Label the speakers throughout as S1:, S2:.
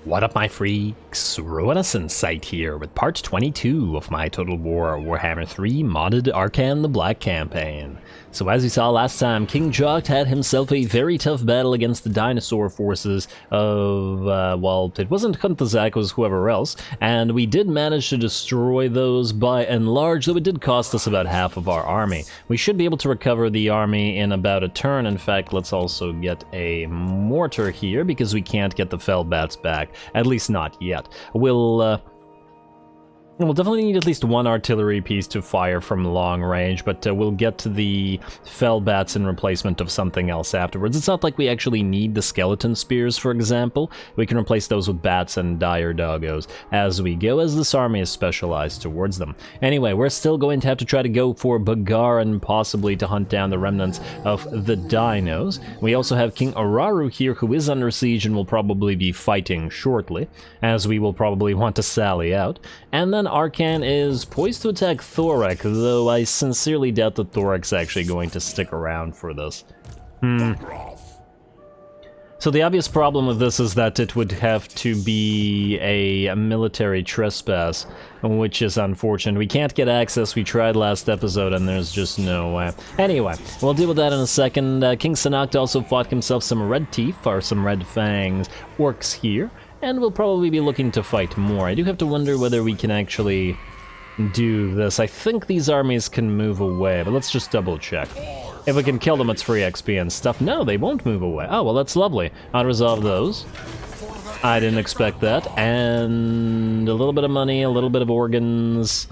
S1: What up, my freaks? RuinousInsight here with part 22 of my Total Warhammer 3 modded Arkhan the Black campaign. So as we saw last time, King Jocht had himself a very tough battle against the dinosaur forces of, well, it wasn't Huntazak, it was whoever else, and we did manage to destroy those by and large, though it did cost us about half of our army. We should be able to recover the army in about a turn. In fact, let's also get a mortar here, because we can't get the Fellbats back, at least not yet. We'll definitely need at least one artillery piece to fire from long range, but we'll get to the Fellbats in replacement of something else afterwards. It's not like we actually need the skeleton spears, for example. We can replace those with bats and dire doggos as we go, as this army is specialized towards them. Anyway, we're still going to have to try to go for Bagar and possibly to hunt down the remnants of the dinos. We also have King Araru here, who is under siege and will probably be fighting shortly, as we will probably want to sally out. And then Arkhan is poised to attack Thorak, though I sincerely doubt that Thorak's actually going to stick around for this. So the obvious problem with this is that it would have to be a military trespass, which is unfortunate. We can't get access, we tried last episode and there's just no way. Anyway, we'll deal with that in a second. King Sanakt also fought himself some red teeth, or some red fangs orcs here, and we'll probably be looking to fight more. I do have to wonder whether we can actually do this. I think these armies can move away, but let's just double check. If we can kill them, it's free XP and stuff. No, they won't move away. Oh, well, that's lovely. I'll resolve those. I didn't expect that. And a little bit of money, a little bit of organs.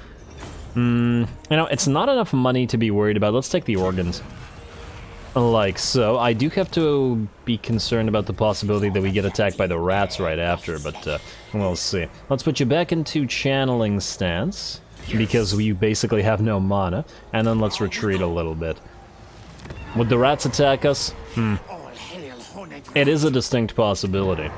S1: You know, it's not enough money to be worried about. Let's take the organs. Like so. I do have to be concerned about the possibility that we get attacked by the rats right after, but we'll see. Let's put you back into channeling stance, because we basically have no mana, and then let's retreat a little bit. Would the rats attack us? It is a distinct possibility.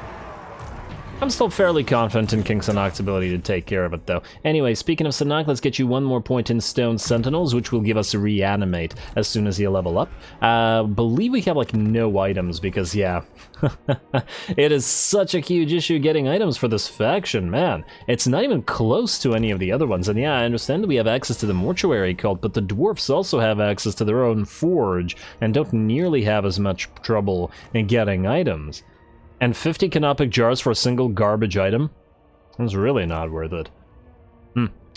S1: I'm still fairly confident in King Sanakt's ability to take care of it, though. Anyway, speaking of Sanakt, let's get you one more point in Stone Sentinels, which will give us a reanimate as soon as you level up. Believe we have, like, no items, because, yeah, it is such a huge issue getting items for this faction, man. It's not even close to any of the other ones, and yeah, I understand that we have access to the Mortuary Cult, but the dwarfs also have access to their own forge, and don't nearly have as much trouble in getting items. And 50 canopic jars for a single garbage item? That's really not worth it.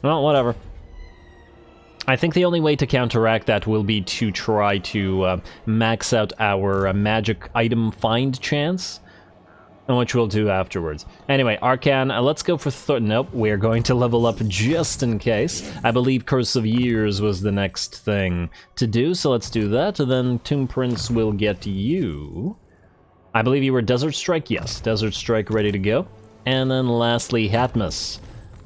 S1: Well, whatever. I think the only way to counteract that will be to try to max out our magic item find chance, which we'll do afterwards. Anyway, Arkhan, let's go for nope, we're going to level up just in case. I believe Curse of Years was the next thing to do, so let's do that, and then Tomb Prince will get you. I believe you were Desert Strike? Yes, Desert Strike ready to go. And then lastly, Hatmus,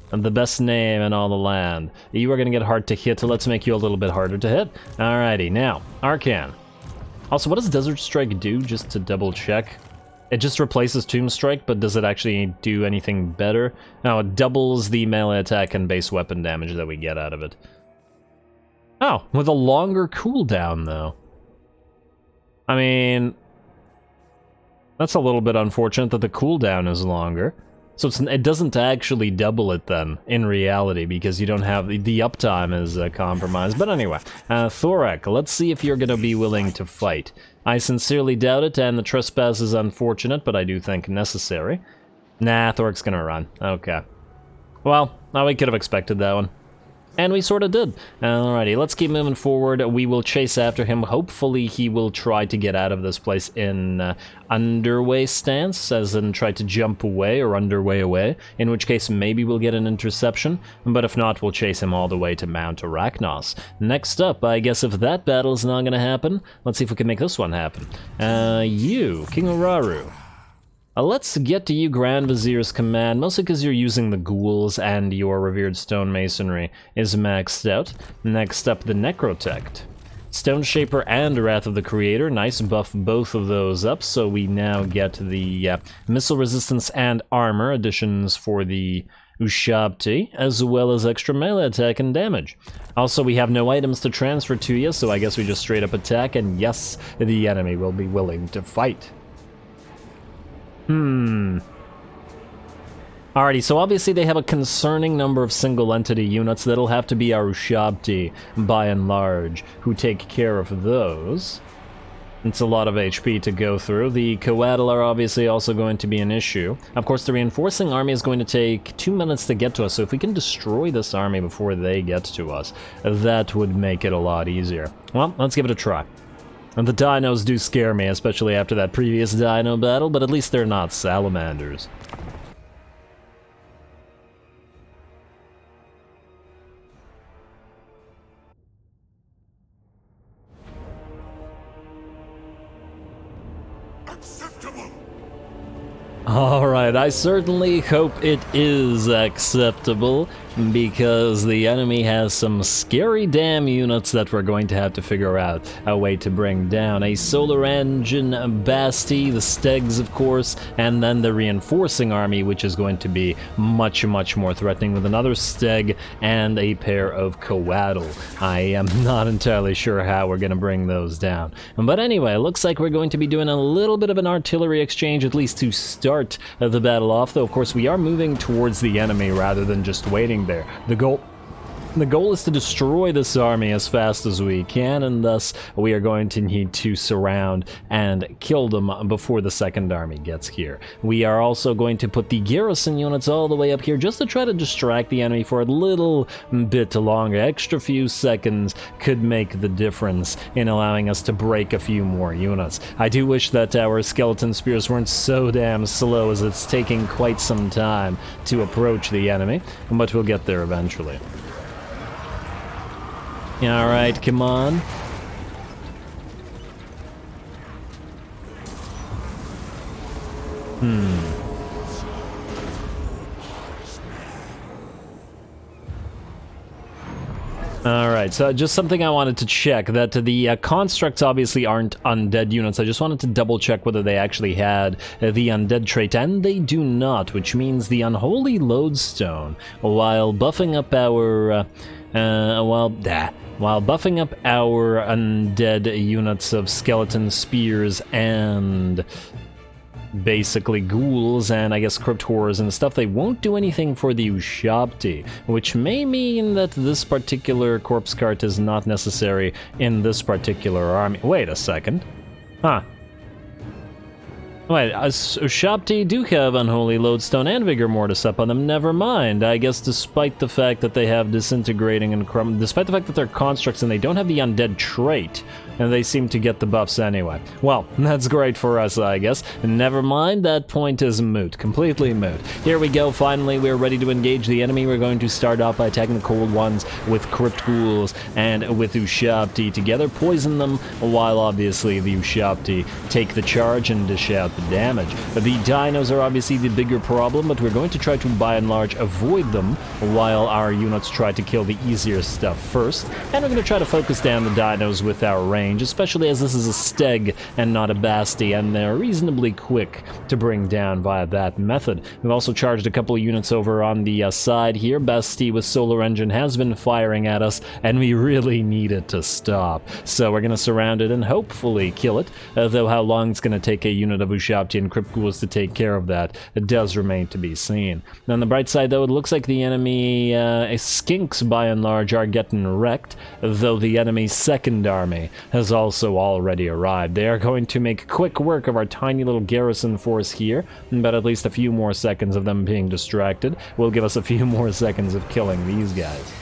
S1: the best name in all the land. You are going to get hard to hit, so let's make you a little bit harder to hit. Alrighty, now, Arkhan. Also, what does Desert Strike do, just to double check? It just replaces Tomb Strike, but does it actually do anything better? No, it doubles the melee attack and base weapon damage that we get out of it. Oh, with a longer cooldown, though. I mean, that's a little bit unfortunate that the cooldown is longer. So it doesn't actually double it then, in reality, because you don't have... the uptime is compromised. But anyway, Thorak, let's see if you're going to be willing to fight. I sincerely doubt it, and the trespass is unfortunate, but I do think necessary. Nah, Thorak's going to run. Okay. Well, we could have expected that one. And we sort of did. Alrighty, let's keep moving forward. We will chase after him. Hopefully he will try to get out of this place in underway stance, as in try to jump away or underway away, in which case maybe we'll get an interception, but if not, we'll chase him all the way to Mount Arachnos. Next up, I guess if that battle's not gonna happen, let's see if we can make this one happen. You, King Araru. Let's get to you, Grand Vizier's command, mostly because you're using the ghouls and your revered stone masonry is maxed out. Next up, the Necrotect. Stone Shaper and Wrath of the Creator, nice buff both of those up, so we now get the missile resistance and armor additions for the Ushabti, as well as extra melee attack and damage. Also, we have no items to transfer to you, so I guess we just straight up attack, and yes, the enemy will be willing to fight. Alrighty, so obviously they have a concerning number of single entity units. That'll have to be our Ushabti, by and large, who take care of those. It's a lot of HP to go through. The Coatl are obviously also going to be an issue. Of course, the reinforcing army is going to take 2 minutes to get to us, so if we can destroy this army before they get to us, that would make it a lot easier. Well, let's give it a try. And the dinos do scare me, especially after that previous dino battle, but at least they're not salamanders. Alright, I certainly hope it is acceptable, because the enemy has some scary damn units that we're going to have to figure out a way to bring down. A solar engine bestie, the stegs of course, and then the reinforcing army, which is going to be much more threatening, with another steg and a pair of Coatl. I am not entirely sure how we're going to bring those down. But anyway, looks like we're going to be doing a little bit of an artillery exchange, at least to start the battle off, though of course we are moving towards the enemy rather than just waiting there. The goal is to destroy this army as fast as we can, and thus we are going to need to surround and kill them before the second army gets here. We are also going to put the garrison units all the way up here just to try to distract the enemy for a little bit longer. Extra few seconds could make the difference in allowing us to break a few more units. I do wish that our skeleton spears weren't so damn slow, as it's taking quite some time to approach the enemy, but we'll get there eventually. Alright, come on. Alright, so just something I wanted to check, that the constructs obviously aren't undead units. I just wanted to double check whether they actually had the undead trait, and they do not, which means the unholy lodestone, while buffing up our while buffing up our undead units of skeleton spears and basically ghouls and I guess crypt horrors and stuff, they won't do anything for the Ushabti, which may mean that this particular corpse cart is not necessary in this particular army. Wait a second. Huh. Wait, Ushabti do have Unholy Lodestone and Vigor Mortis up on them, never mind. I guess despite the fact that they have Disintegrating and despite the fact that they're constructs and they don't have the undead trait, and they seem to get the buffs anyway. Well, that's great for us, I guess. Never mind, that point is moot. Completely moot. Here we go, finally, we're ready to engage the enemy. We're going to start off by attacking the cold ones with Crypt Ghouls and with Ushabti together, poison them, while obviously the Ushabti take the charge and dish out the damage. The dinos are obviously the bigger problem, but we're going to try to, by and large, avoid them, while our units try to kill the easier stuff first. And we're going to try to focus down the dinos with our range, especially as this is a steg and not a bestie, and they're reasonably quick to bring down via that method. We've also charged a couple of units over on the side here. Bestie with Solar Engine has been firing at us, and we really need it to stop. So we're going to surround it and hopefully kill it, though how long it's going to take a unit of Ushabti and Crypt Ghouls to take care of that, it does remain to be seen. On the bright side, though, it looks like the enemy skinks, by and large, are getting wrecked, though the enemy's second army has also already arrived. They are going to make quick work of our tiny little garrison force here, but at least a few more seconds of them being distracted will give us a few more seconds of killing these guys.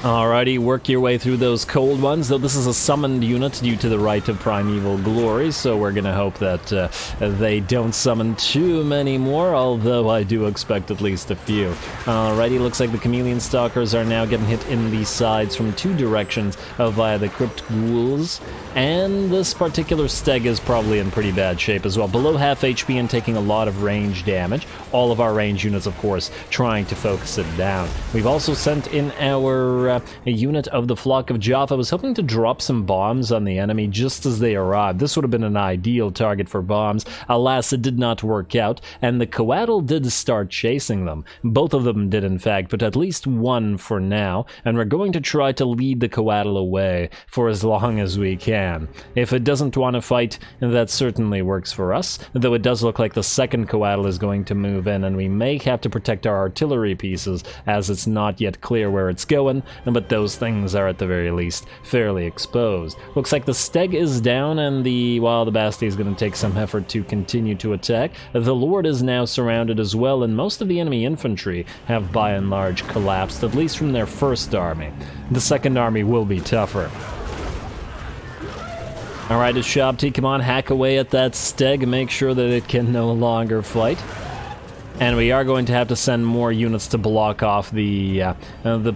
S1: Alrighty, work your way through those cold ones, though this is a summoned unit due to the Rite of Primeval Glory, so we're gonna hope that they don't summon too many more, although I do expect at least a few. Alrighty, looks like the Chameleon Stalkers are now getting hit in the sides from two directions via the Crypt Ghouls, and this particular steg is probably in pretty bad shape as well. Below half HP and taking a lot of range damage. All of our range units, of course, trying to focus it down. We've also sent in our a unit of the Flock of Jaffa was hoping to drop some bombs on the enemy just as they arrived. This would have been an ideal target for bombs. Alas, it did not work out, and the Coatl did start chasing them. Both of them did, in fact, but at least one for now, and we're going to try to lead the Coatl away for as long as we can. If it doesn't want to fight, that certainly works for us, though it does look like the second Coatl is going to move in, and we may have to protect our artillery pieces, as it's not yet clear where it's going, but those things are at the very least fairly exposed. Looks like the Steg is down, and the Bestie is going to take some effort to continue to attack. The Lord is now surrounded as well, and most of the enemy infantry have by and large collapsed, at least from their first army. The second army will be tougher. Alright, Ushabti, come on, hack away at that Steg, make sure that it can no longer fight. And we are going to have to send more units to block off the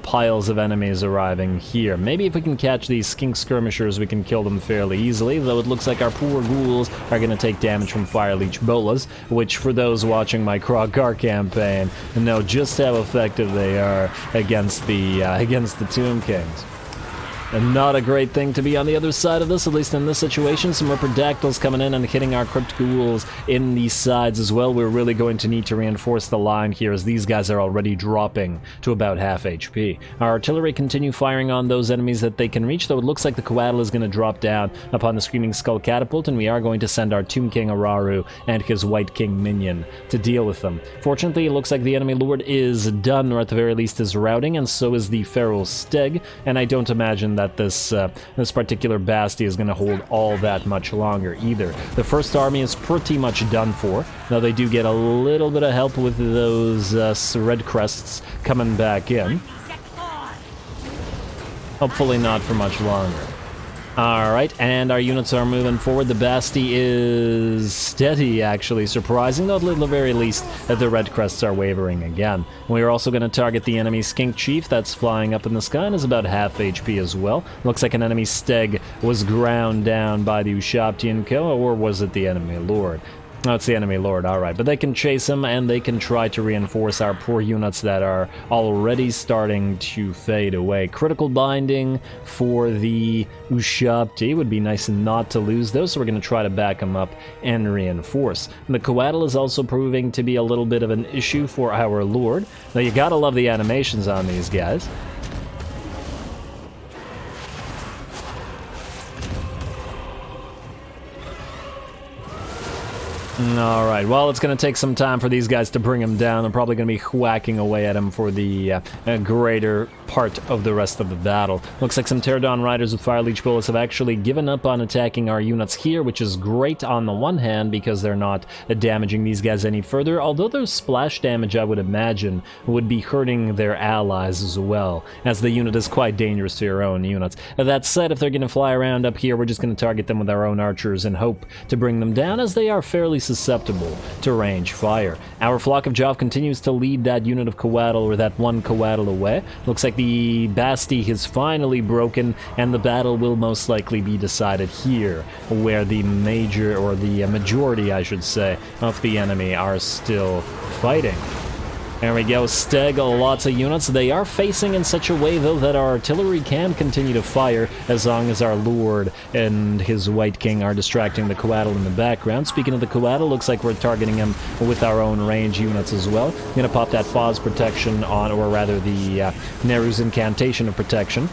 S1: piles of enemies arriving here. Maybe if we can catch these skink skirmishers, we can kill them fairly easily, though it looks like our poor ghouls are going to take damage from Fire Leech Bolas, which for those watching my Krogar campaign know just how effective they are against the Tomb Kings. And not a great thing to be on the other side of this, at least in this situation. Some Riperdactyls coming in and hitting our Crypt Ghouls in these sides as well. We're really going to need to reinforce the line here, as these guys are already dropping to about half HP. Our artillery continue firing on those enemies that they can reach, though it looks like the Coatl is going to drop down upon the Screaming Skull Catapult, and we are going to send our Tomb King Araru and his White King minion to deal with them. Fortunately, it looks like the enemy Lord is done, or at the very least is routing, and so is the Feral Steg, and I don't imagine that this particular Bastie is going to hold all that much longer either. The first army is pretty much done for. Now they do get a little bit of help with those Red Crests coming back in. Hopefully not for much longer. Alright, and our units are moving forward. The Bastie is steady, actually, surprising, though at the very least the Red Crests are wavering again. We are also going to target the enemy Skink Chief that's flying up in the sky and is about half HP as well. Looks like an enemy Steg was ground down by the Ushabti and Co., or was it the enemy Lord? No, it's the enemy Lord, alright. But they can chase him, and they can try to reinforce our poor units that are already starting to fade away. Critical binding for the Ushabti would be nice not to lose those, so we're going to try to back them up and reinforce. And the Coatl is also proving to be a little bit of an issue for our Lord. Now, you gotta love the animations on these guys. Alright, well, it's going to take some time for these guys to bring him down. They're probably going to be whacking away at him for the greater part of the rest of the battle. Looks like some Pterodon Riders with Fire Leech Bullets have actually given up on attacking our units here, which is great on the one hand because they're not damaging these guys any further, although their splash damage, I would imagine, would be hurting their allies as well, as the unit is quite dangerous to your own units. That said, if they're going to fly around up here, we're just going to target them with our own archers and hope to bring them down, as they are fairly susceptible to range fire. Our Flock of Jov continues to lead that unit of Coatl, or that one Coatl, away. Looks like the Bastie has finally broken, and the battle will most likely be decided here, where the majority, I should say, of the enemy are still fighting. There we go, Steg, lots of units. They are facing in such a way, though, that our artillery can continue to fire as long as our Lord and his White King are distracting the Coatl in the background. Speaking of the Coatl, looks like we're targeting him with our own range units as well. I'm going to pop that Foz protection on, or rather the Neru's Incantation of Protection.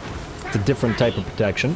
S1: It's a different type of protection.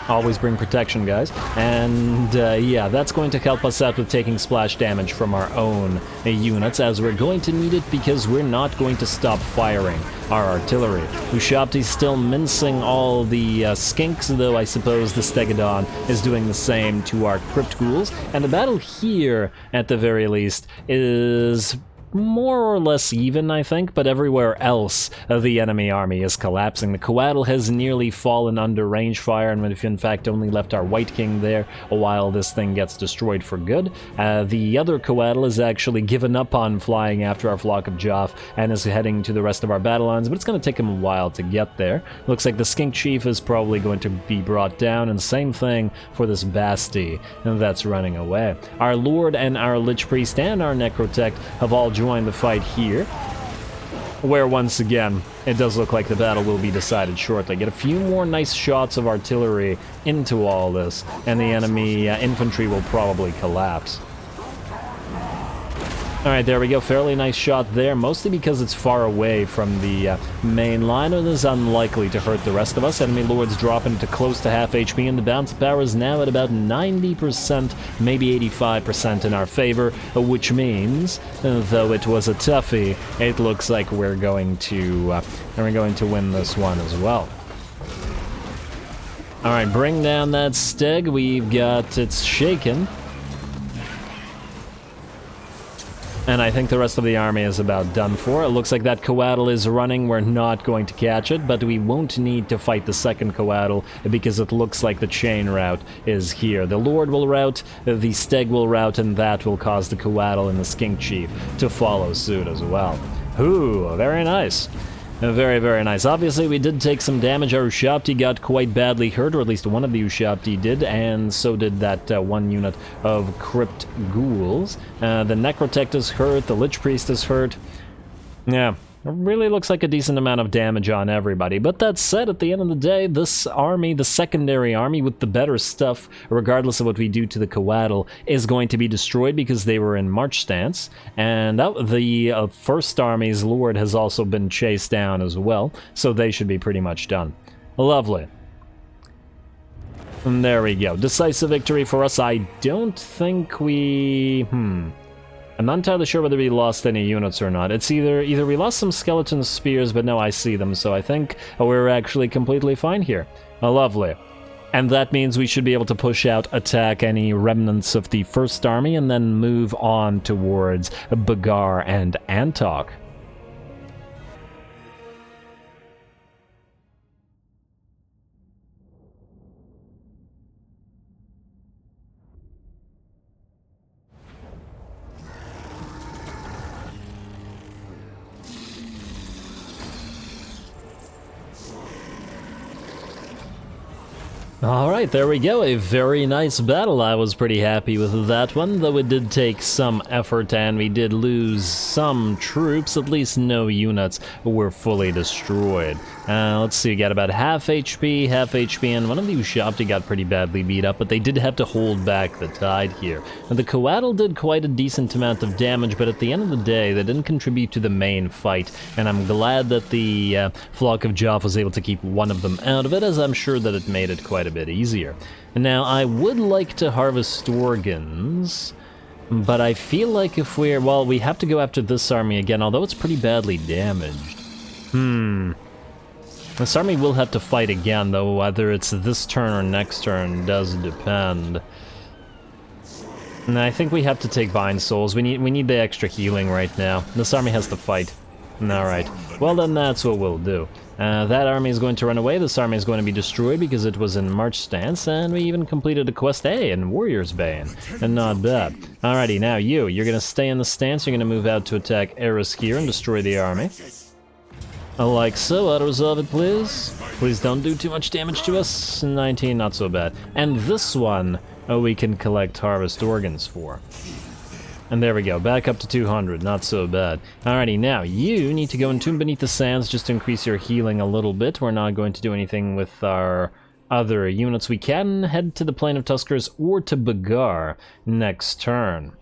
S1: Always bring protection, guys. And yeah, that's going to help us out with taking splash damage from our own units, as we're going to need it because we're not going to stop firing our artillery. Ushabti's still mincing all the skinks, though I suppose the Stegodon is doing the same to our Crypt Ghouls. And the battle here, at the very least, is more or less even, I think, but everywhere else the enemy army is collapsing. The Coatl has nearly fallen under range fire, and we've in fact only left our White King there while this thing gets destroyed for good. The other Coatl has actually given up on flying after our Flock of Joff and is heading to the rest of our battle lines, but it's going to take him a while to get there. Looks like the Skink Chief is probably going to be brought down, and same thing for this Bastie that's running away. Our Lord and our Lich Priest and our Necrotect have all joined the fight here. where once again, it does look like the battle will be decided shortly. Get a few more nice shots of artillery into all this, and the enemy infantry will probably collapse. Alright, there we go. Fairly nice shot there, mostly because it's far away from the main line and is unlikely to hurt the rest of us. Enemy lords dropping to close to half HP, and the bounce power is now at about 90%, maybe 85% in our favor, which means, though it was a toughie, it looks like we're going to win this one as well. Alright, bring down that steg. We've got it's shaken. And I think the rest of the army is about done for. It looks like that coatl is running. We're not going to catch it, but we won't need to fight the second coatl because it looks like the chain route is here. The Lord will route, the Steg will route, and that will cause the coatl and the Skink Chief to follow suit as well. Ooh, very nice. Very, very nice. Obviously, we did take some damage. Our Ushabti got quite badly hurt, or at least one of the Ushabti did, and so did that one unit of Crypt Ghouls. The Necrotect is hurt, the Lich Priest is hurt. Yeah, it really looks like a decent amount of damage on everybody. But that said, at the end of the day, this army, the secondary army with the better stuff, regardless of what we do to the coatl, is going to be destroyed because they were in march stance. And the first army's lord has also been chased down as well, so they should be pretty much done. Lovely. And there we go. Decisive victory for us. I don't think we... I'm not entirely sure whether we lost any units or not. It's either we lost some skeleton spears, but no, I see them, so I think we're actually completely fine here. Lovely. And that means we should be able to push out, attack any remnants of the first army, and then move on towards Bagar and Antok. Alright, there we go, a very nice battle. I was pretty happy with that one, though it did take some effort and we did lose some troops, at least no units were fully destroyed. Let's see, we got about half HP, and one of the Ushabti got pretty badly beat up, but they did have to hold back the tide here. And the coatl did quite a decent amount of damage, but at the end of the day, they didn't contribute to the main fight, and I'm glad that the Flock of Joff was able to keep one of them out of it, as I'm sure that it made it quite a bit easier. Now, I would like to harvest organs, but I feel like if we're... well, we have to go after this army again, although it's pretty badly damaged. This army will have to fight again, though whether it's this turn or next turn does depend. And I think we have to take Vine Souls. We need the extra healing right now. This army has to fight. Alright, well then that's what we'll do. That army is going to run away, this army is going to be destroyed because it was in march stance, and we even completed a quest A in Warrior's Bane, and not bad. Alrighty, now you're gonna stay in the stance, you're gonna move out to attack Eris here and destroy the army. Like so, auto-resolve it please. Please don't do too much damage to us. 19, not so bad. And this one, we can collect harvest organs for. And there we go, back up to 200, not so bad. Alrighty, now you need to go and Tomb Beneath the Sands just to increase your healing a little bit. We're not going to do anything with our other units. We can head to the Plain of Tuskers or to Bagar next turn.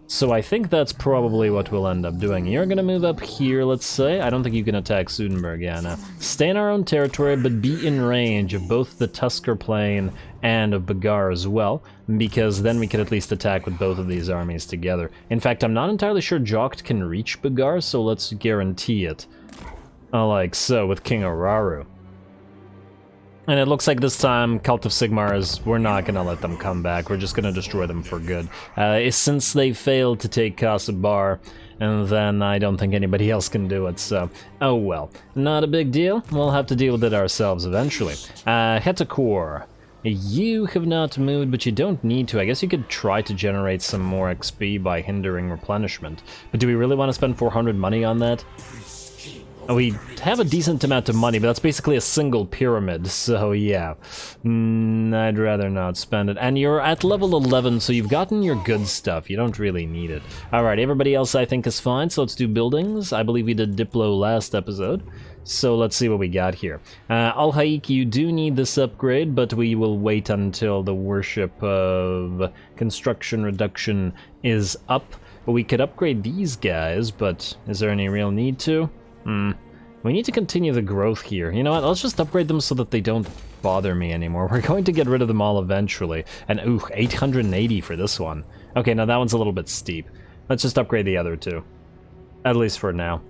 S1: So I think that's probably what we'll end up doing. You're gonna move up here, let's say. I don't think you can attack Sudenburg, yeah, no. Stay in our own territory, but be in range of both the Tusker Plain and of Bagar as well, because then we could at least attack with both of these armies together. In fact, I'm not entirely sure Jokt can reach Bagar, so let's guarantee it. Like so, with King Araru. And it looks like this time, Cult of Sigmar we're not going to let them come back. We're just going to destroy them for good. Since they failed to take Kasabar, and then I don't think anybody else can do it, so... oh well. Not a big deal. We'll have to deal with it ourselves eventually. Hetakor. You have not moved, but you don't need to. I guess you could try to generate some more XP by hindering replenishment. But do we really want to spend 400 money on that? We have a decent amount of money, but that's basically a single pyramid, so yeah. I'd rather not spend it. And you're at level 11, so you've gotten your good stuff. You don't really need it. Alright, everybody else I think is fine, so let's do buildings. I believe we did Diplo last episode, so let's see what we got here. Al-Haik, you do need this upgrade, but we will wait until the Worship of Construction Reduction is up. We could upgrade these guys, but is there any real need to? We need to continue the growth here. You know what, let's just upgrade them so that they don't bother me anymore. We're going to get rid of them all eventually. And ooh, 880 for this one. Okay, now that one's a little bit steep. Let's just upgrade the other two. At least for now.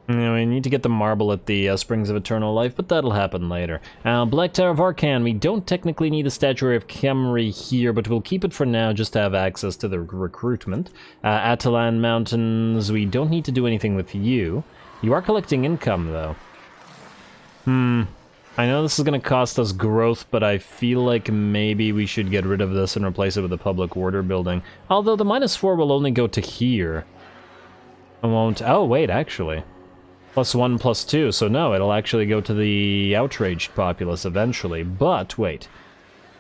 S1: We need to get the marble at the Springs of Eternal Life, but that'll happen later. Black Tower of Arkhan, we don't technically need the Statuary of Khemri here, but we'll keep it for now just to have access to the recruitment. Atalan Mountains, we don't need to do anything with you. You are collecting income, though. I know this is going to cost us growth, but I feel like maybe we should get rid of this and replace it with a public order building. Although the -4 will only go to here. It won't... Oh, wait, actually. +1, +2, so no, it'll actually go to the outraged populace eventually, but wait.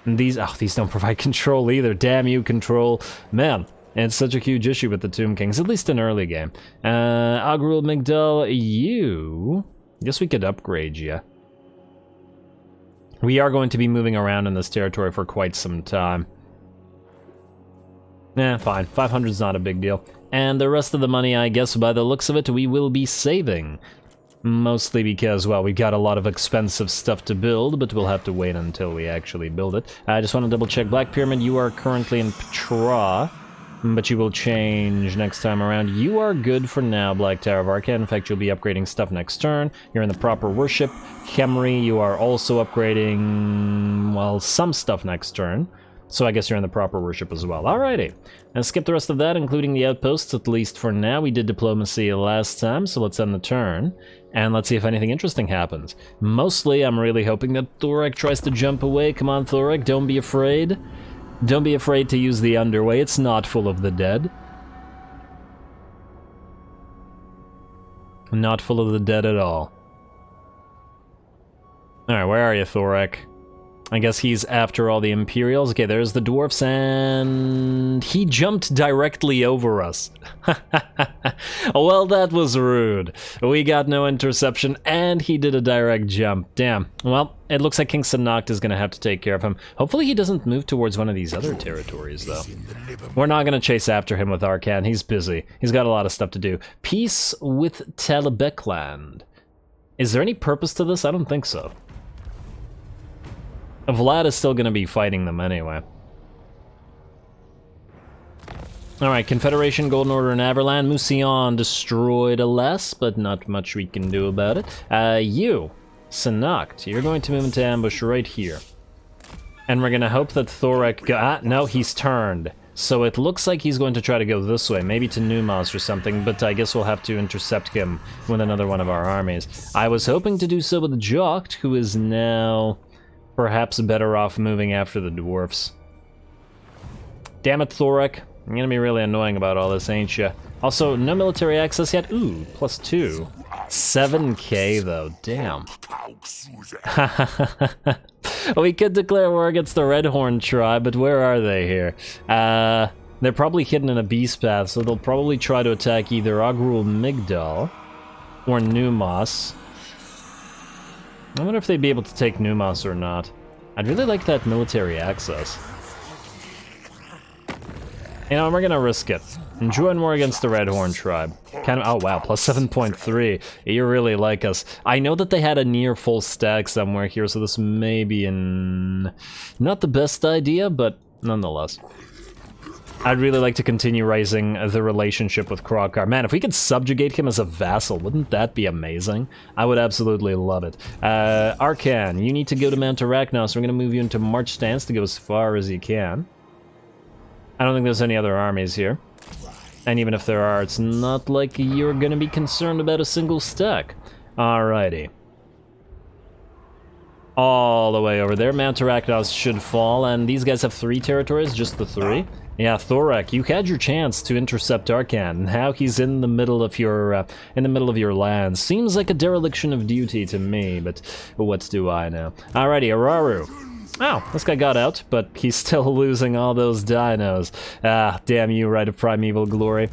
S1: These don't provide control either, damn you, control. Man, it's such a huge issue with the Tomb Kings, at least in early game. Agrul Migdal, you... I guess we could upgrade you. We are going to be moving around in this territory for quite some time. Fine, 500's not a big deal. And the rest of the money, I guess, by the looks of it, we will be saving. Mostly because, well, we've got a lot of expensive stuff to build, but we'll have to wait until we actually build it. I just want to double check. Black Pyramid, you are currently in Petra, but you will change next time around. You are good for now, Black Tower of Arkhan. In fact, you'll be upgrading stuff next turn. You're in the proper worship. Khemri, you are also upgrading, well, some stuff next turn. So I guess you're in the proper worship as well. Alrighty. Let's skip the rest of that, including the outposts, at least for now. We did diplomacy last time, so let's end the turn. And let's see if anything interesting happens. Mostly, I'm really hoping that Thorek tries to jump away. Come on, Thorek, don't be afraid. Don't be afraid to use the underway. It's not full of the dead. Not full of the dead at all. Alright, where are you, Thorek? I guess he's after all the Imperials. Okay, there's the dwarfs, and he jumped directly over us. Well, that was rude. We got no interception, and he did a direct jump. Damn. Well, it looks like King Sanakt is going to have to take care of him. Hopefully he doesn't move towards one of these other territories, though. We're not going to chase after him with Arkhan. He's busy. He's got a lot of stuff to do. Peace with Talabekland. Is there any purpose to this? I don't think so. Vlad is still going to be fighting them anyway. Alright, Confederation, Golden Order, and Averland. Musion destroyed less, but not much we can do about it. You, Sanakt, you're going to move into ambush right here. And we're going to hope that Thorek... no, he's turned. So it looks like he's going to try to go this way, maybe to Numos or something, but I guess we'll have to intercept him with another one of our armies. I was hoping to do so with Jokt, who is now... perhaps better off moving after the dwarfs. Damn it, Thorek. You're gonna be really annoying about all this, ain't ya? Also, no military access yet? Ooh, +2. 7k, though. Damn. We could declare war against the Redhorn tribe, but where are they here? They're probably hidden in a beast path, so they'll probably try to attack either Agrul Migdal or Numos. I wonder if they'd be able to take Numos or not. I'd really like that military access. You know, we're gonna risk it. Join war against the Redhorn tribe. Kind of, oh wow, +7.3. You really like us. I know that they had a near full stack somewhere here, so this may be not the best idea, but nonetheless. I'd really like to continue raising the relationship with Krokar. Man, if we could subjugate him as a vassal, wouldn't that be amazing? I would absolutely love it. Arkhan, you need to go to Mount Arachnos, so we're going to move you into March stance to go as far as you can. I don't think there's any other armies here. And even if there are, it's not like you're going to be concerned about a single stack. Alrighty. All the way over there, Mount Arachnos should fall, and these guys have 3 territories, just the 3. Yeah, Thorak, you had your chance to intercept Arkhan. Now he's in the middle of your land. Seems like a dereliction of duty to me, but what do I know? Alrighty, Araru. Oh, this guy got out, but he's still losing all those dinos. Ah, damn you, Rite of Primeval Glory.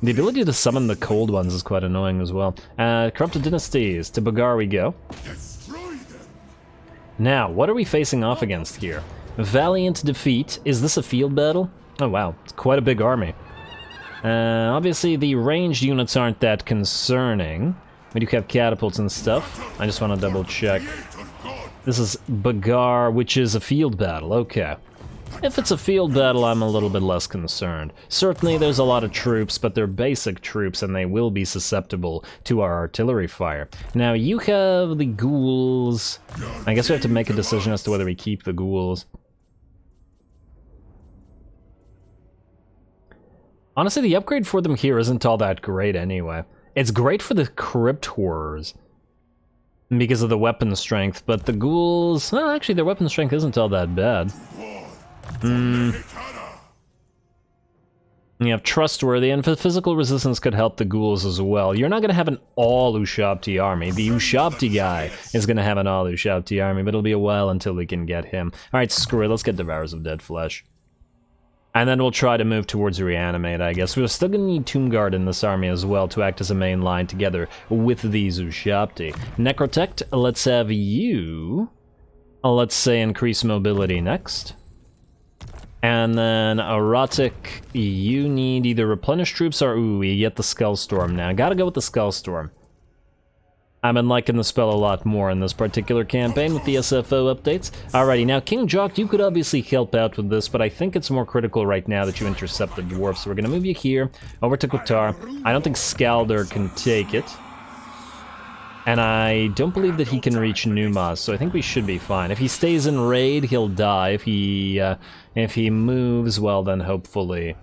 S1: The ability to summon the cold ones is quite annoying as well. Corrupted Dynasties, to Bagar we go. Now, what are we facing off against here? Valiant defeat. Is this a field battle? Oh wow, it's quite a big army. Obviously the ranged units aren't that concerning. We do have catapults and stuff. I just want to double check. This is Bagar, which is a field battle, okay. If it's a field battle, I'm a little bit less concerned. Certainly there's a lot of troops, but they're basic troops and they will be susceptible to our artillery fire. Now you have the ghouls. I guess we have to make a decision as to whether we keep the ghouls. Honestly, the upgrade for them here isn't all that great anyway. It's great for the crypt horrors because of the weapon strength, but the ghouls, well, actually their weapon strength isn't all that bad. You have trustworthy, and physical resistance could help the ghouls as well. You're not going to have an all-Ushabti army. The Ushabti guy is going to have an all-Ushabti army, but it'll be a while until we can get him. Alright, screw it, let's get Devourers of Dead Flesh. And then we'll try to move towards Reanimate, I guess. We're still gonna need Tomb Guard in this army as well to act as a main line together with these Ushabti. Necrotect, let's have you, let's say, increase mobility next. And then Erotic, you need either replenish troops or, ooh, you get the Skullstorm now. Gotta go with the Skullstorm. I've been liking the spell a lot more in this particular campaign with the SFO updates. Alrighty, now King Jock, you could obviously help out with this, but I think it's more critical right now that you intercept the dwarf. So we're gonna move you here, over to Kotar. I don't think Skalder can take it. And I don't believe that he can reach Numas, so I think we should be fine. If he stays in raid, he'll die. If he moves, well then hopefully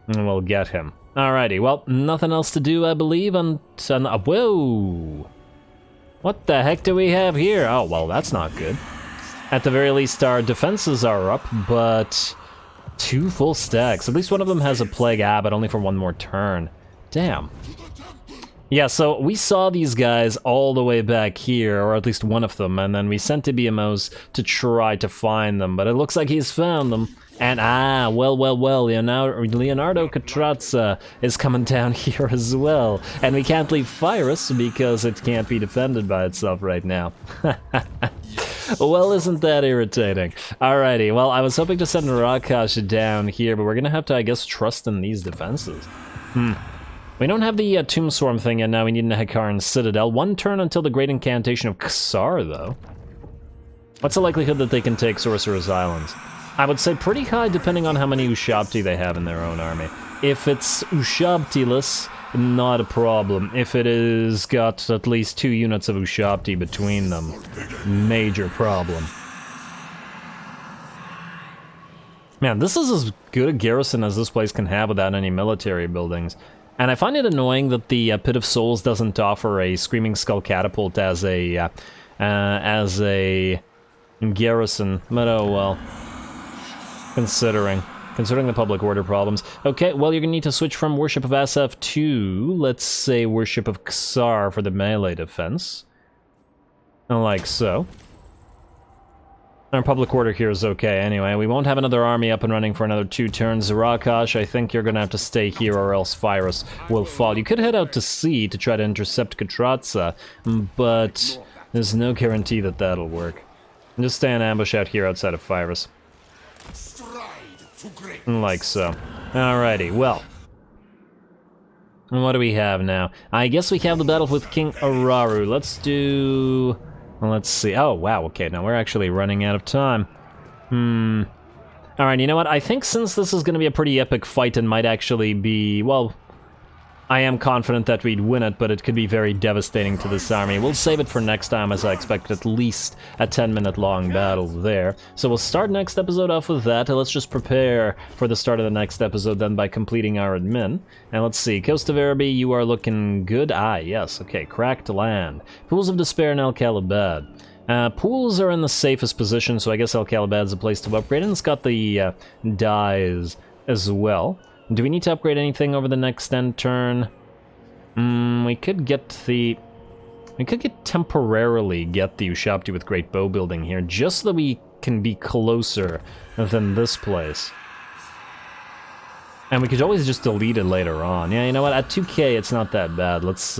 S1: we'll get him. Alrighty, well, nothing else to do, I believe, whoa! What the heck do we have here? Oh, well, that's not good. At the very least, our defenses are up, but 2 full stacks. At least one of them has a plague, but only for 1 more turn. Damn. Yeah, so we saw these guys all the way back here, or at least one of them, and then we sent to BMOs to try to find them, but it looks like he's found them. And well, Leonardo Catrazza is coming down here as well. And we can't leave Pyrus because it can't be defended by itself right now. Well, isn't that irritating? Alrighty, well, I was hoping to send Rakash down here, but we're gonna have to, I guess, trust in these defenses. We don't have the Tomb Swarm thing yet, now we need a Hekaran Citadel. 1 turn until the Great Incantation of Ksar, though. What's the likelihood that they can take Sorcerer's Islands? I would say pretty high, depending on how many Ushabti they have in their own army. If it's Ushabti-less, not a problem. If it is got at least 2 units of Ushabti between them, major problem. Man, this is as good a garrison as this place can have without any military buildings. And I find it annoying that the Pit of Souls doesn't offer a Screaming Skull Catapult as a garrison, but oh well. Considering the public order problems. Okay, well, you're gonna need to switch from Worship of SF to, let's say, Worship of Ksar for the melee defense. Like so. Our public order here is okay anyway. We won't have another army up and running for another 2 turns. Rakash, I think you're gonna have to stay here or else Pyrus will fall. You could head out to sea to try to intercept Katratza, but there's no guarantee that that'll work. Just stay in ambush out here outside of Pyrus. Like so. Alrighty, well. What do we have now? I guess we have the battle with King Araru. Let's do... Let's see. Oh, wow, okay, now we're actually running out of time. Alright, you know what? I think since this is going to be a pretty epic fight and might actually be... Well, I am confident that we'd win it, but it could be very devastating to this army. We'll save it for next time, as I expect at least a 10-minute long battle there. So we'll start next episode off with that, and let's just prepare for the start of the next episode then by completing our admin. And let's see, Coast of Araby, you are looking good. Ah, yes, okay, Cracked Land. Pools of Despair and El Kalabad. Pools are in the safest position, so I guess El Kalabad's a place to upgrade, and it's got the dyes as well. Do we need to upgrade anything over the next end turn? We could temporarily get the Ushabti with Great Bow building here, just so that we can be closer than this place. And we could always just delete it later on. Yeah, you know what? At 2k, it's not that bad. Let's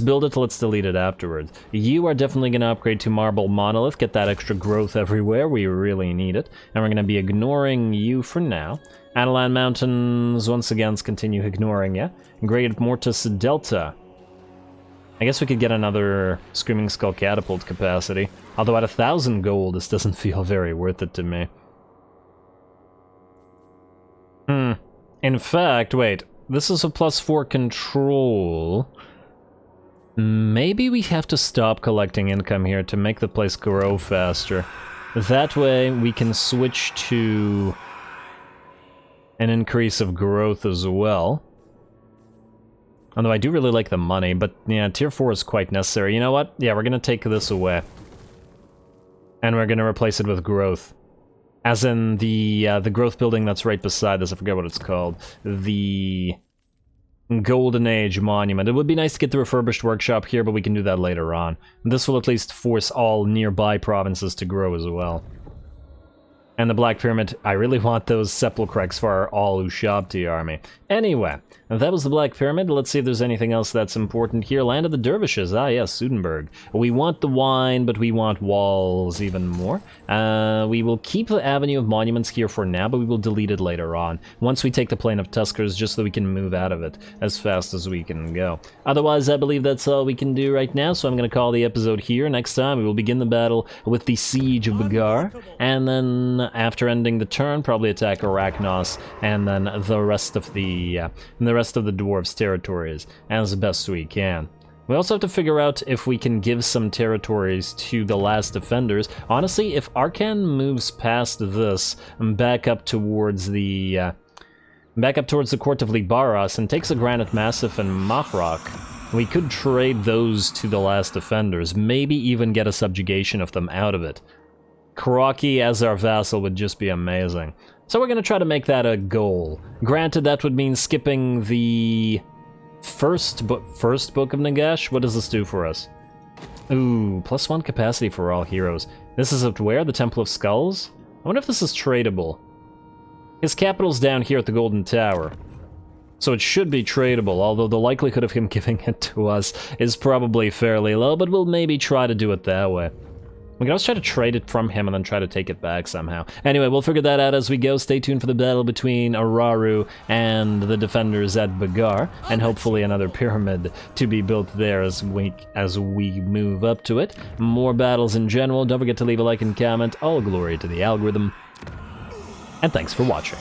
S1: build it, let's delete it afterwards. You are definitely going to upgrade to Marble Monolith, get that extra growth everywhere. We really need it. And we're going to be ignoring you for now. Adelan Mountains, once again, continue ignoring you. Great Mortis Delta. I guess we could get another Screaming Skull Catapult capacity. Although at 1,000 gold, this doesn't feel very worth it to me. In fact, wait. This is a +4 control. Maybe we have to stop collecting income here to make the place grow faster. That way, we can switch to an increase of growth as well. Although I do really like the money, but yeah, tier 4 is quite necessary. You know what? Yeah, we're gonna take this away. And we're gonna replace it with growth. As in the growth building that's right beside this, I forget what it's called. The Golden Age Monument. It would be nice to get the refurbished workshop here, but we can do that later on. This will at least force all nearby provinces to grow as well. And the Black Pyramid, I really want those Sepulchres for our all-Ushabti army. Anyway, that was the Black Pyramid. Let's see if there's anything else that's important here. Land of the Dervishes. Ah, yes, Sudenburg. We want the wine, but we want walls even more. We will keep the Avenue of Monuments here for now, but we will delete it later on. Once we take the Plain of Tuskers, just so we can move out of it as fast as we can go. Otherwise, I believe that's all we can do right now, so I'm going to call the episode here. Next time, we will begin the battle with the Siege of Bagar, and then after ending the turn, probably attack Arachnos, and then the rest of the dwarves' territories as best we can. We also have to figure out if we can give some territories to the last defenders. Honestly, if Arkhan moves past this and back up towards the court of Libaras and takes a Granite Massif and Mahrok, we could trade those to the last defenders, maybe even get a subjugation of them out of it. Karaki as our vassal would just be amazing. So we're going to try to make that a goal. Granted, that would mean skipping the first book of Nagash. What does this do for us? Ooh, +1 capacity for all heroes. This is at where? The Temple of Skulls? I wonder if this is tradable. His capital's down here at the Golden Tower. So it should be tradable, although the likelihood of him giving it to us is probably fairly low, but we'll maybe try to do it that way. We can always try to trade it from him and then try to take it back somehow. Anyway, we'll figure that out as we go. Stay tuned for the battle between Araru and the defenders at Bagar, and hopefully another pyramid to be built there as we move up to it. More battles in general. Don't forget to leave a like and comment. All glory to the algorithm. And thanks for watching.